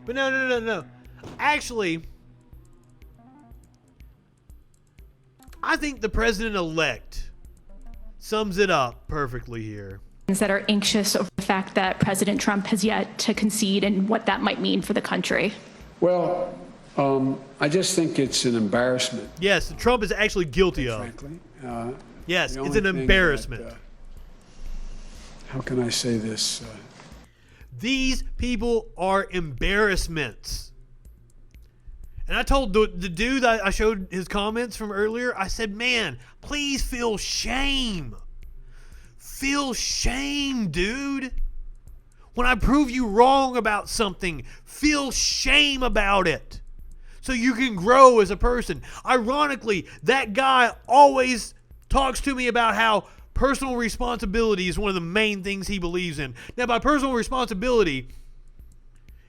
But no. Actually, I think the president-elect sums it up perfectly here. That are anxious over the fact that President Trump has yet to concede and what that might mean for the country. Well, I just think it's an embarrassment. Yes, Trump is actually guilty of. Frankly. Yes, it's an embarrassment. How can I say this? These people are embarrassments. And I told the dude I showed his comments from earlier, I said, man, please feel shame. Feel shame, dude. When I prove you wrong about something, feel shame about it so you can grow as a person. Ironically, that guy always talks to me about how personal responsibility is one of the main things he believes in. Now, by personal responsibility,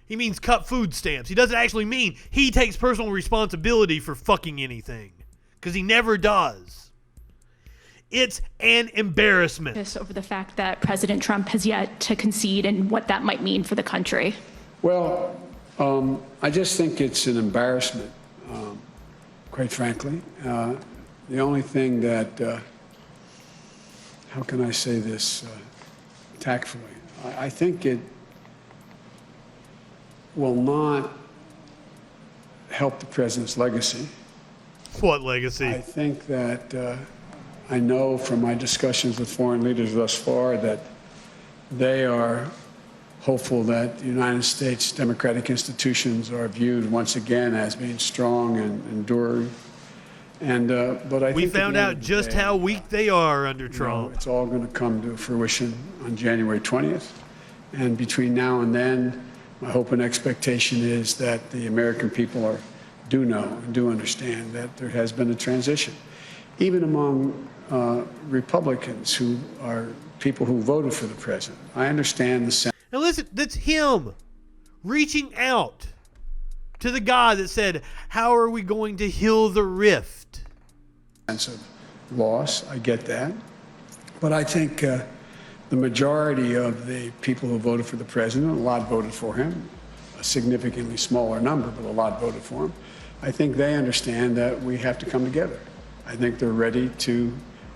he means cut food stamps. He doesn't actually mean he takes personal responsibility for fucking anything, because he never does. It's an embarrassment. Just over the fact that President Trump has yet to concede and what that might mean for the country. Well, I just think it's an embarrassment, quite frankly. The only thing that, how can I say this tactfully? I think it will not help the president's legacy. What legacy? I think that I know from my discussions with foreign leaders thus far that they are hopeful that the United States democratic institutions are viewed once again as being strong and enduring. And but I think we found out just how weak they are under Trump. It's all going to come to fruition on January 20th. And between now and then, my hope and expectation is that the American people do know and do understand that there has been a transition. Even among Republicans who are people who voted for the president. I understand the sense. Now listen, that's him reaching out to the guy that said, how are we going to heal the rift? Sense of loss, I get that. But I think the majority of the people who voted for the president, a lot voted for him, a significantly smaller number, but a lot voted for him. I think they understand that we have to come together. I think they're ready to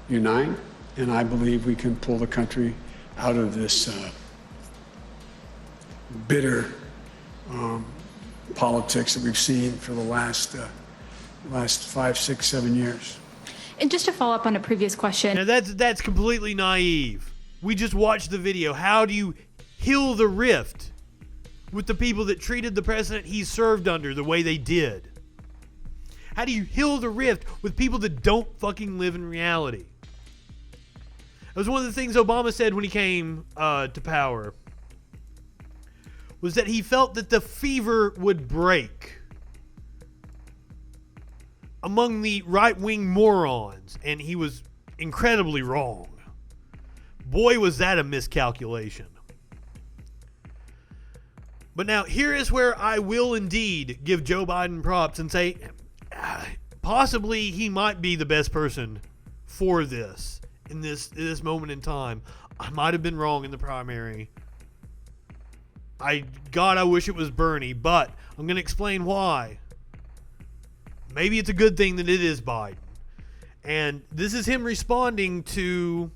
unite, and I believe we can pull the country out of this bitter politics that we've seen for the last 5, 6, 7 years. And just to follow up on a previous question. Now that's completely naive. We just watched the video. How do you heal the rift with the people that treated the president he served under the way they did? How do you heal the rift with people that don't fucking live in reality? That was one of the things Obama said when he came to power, was that he felt that the fever would break among the right-wing morons, and he was incredibly wrong. Boy, was that a miscalculation. But now, here is where I will indeed give Joe Biden props and say, possibly he might be the best person for this in this moment in time. I might have been wrong in the primary. God, I wish it was Bernie, but I'm going to explain why. Maybe it's a good thing that it is Biden. And this is him responding to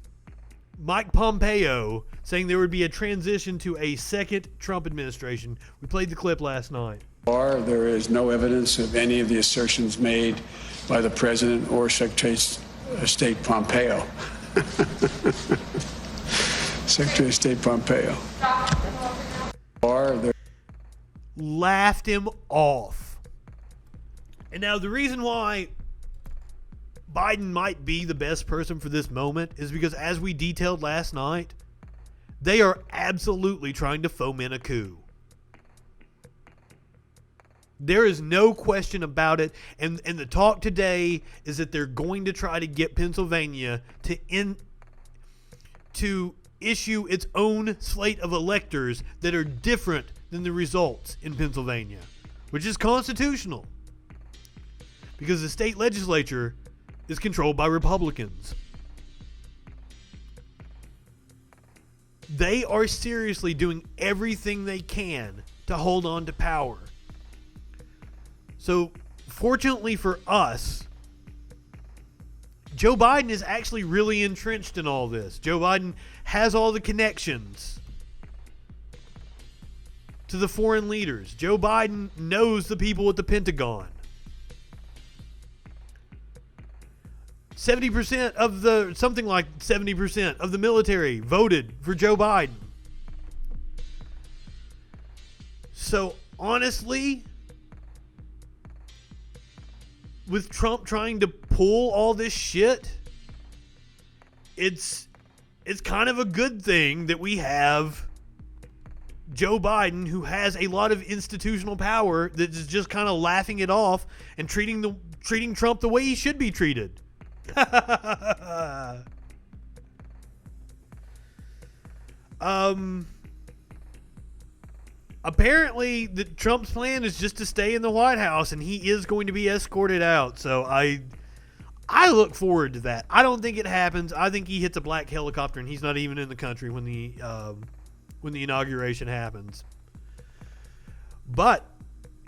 Mike Pompeo saying there would be a transition to a second Trump administration. We played the clip last night. There is no evidence of any of the assertions made by the president or Secretary of State Pompeo. Secretary of State Pompeo. Laughed him off. And now the reason why Biden might be the best person for this moment is because, as we detailed last night, they are absolutely trying to foment a coup. There is no question about it. And the talk today is that they're going to try to get Pennsylvania to issue its own slate of electors that are different than the results in Pennsylvania, which is constitutional because the state legislature is controlled by Republicans. They are seriously doing everything they can to to hold on to power. So, fortunately for us, Joe Biden is actually really entrenched in all this. Joe Biden has all the connections to the foreign leaders. Joe Biden knows the people at the Pentagon. 70% of the, something like 70% of the military voted for Joe Biden. So honestly, with Trump trying to pull all this shit, it's kind of a good thing that we have Joe Biden, who has a lot of institutional power, that is just kind of laughing it off and treating Trump the way he should be treated. Apparently, Trump's plan is just to stay in the White House, and he is going to be escorted out. So I look forward to that. I don't think it happens. I think he hits a black helicopter, and he's not even in the country when the inauguration happens. But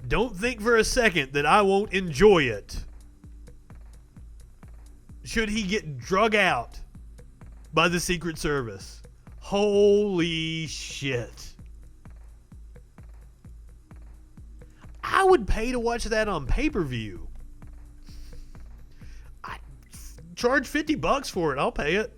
don't think for a second that I won't enjoy it should he get drug out by the Secret Service. Holy shit. I would pay to watch that on pay-per-view. I charge $50 for it. I'll pay it.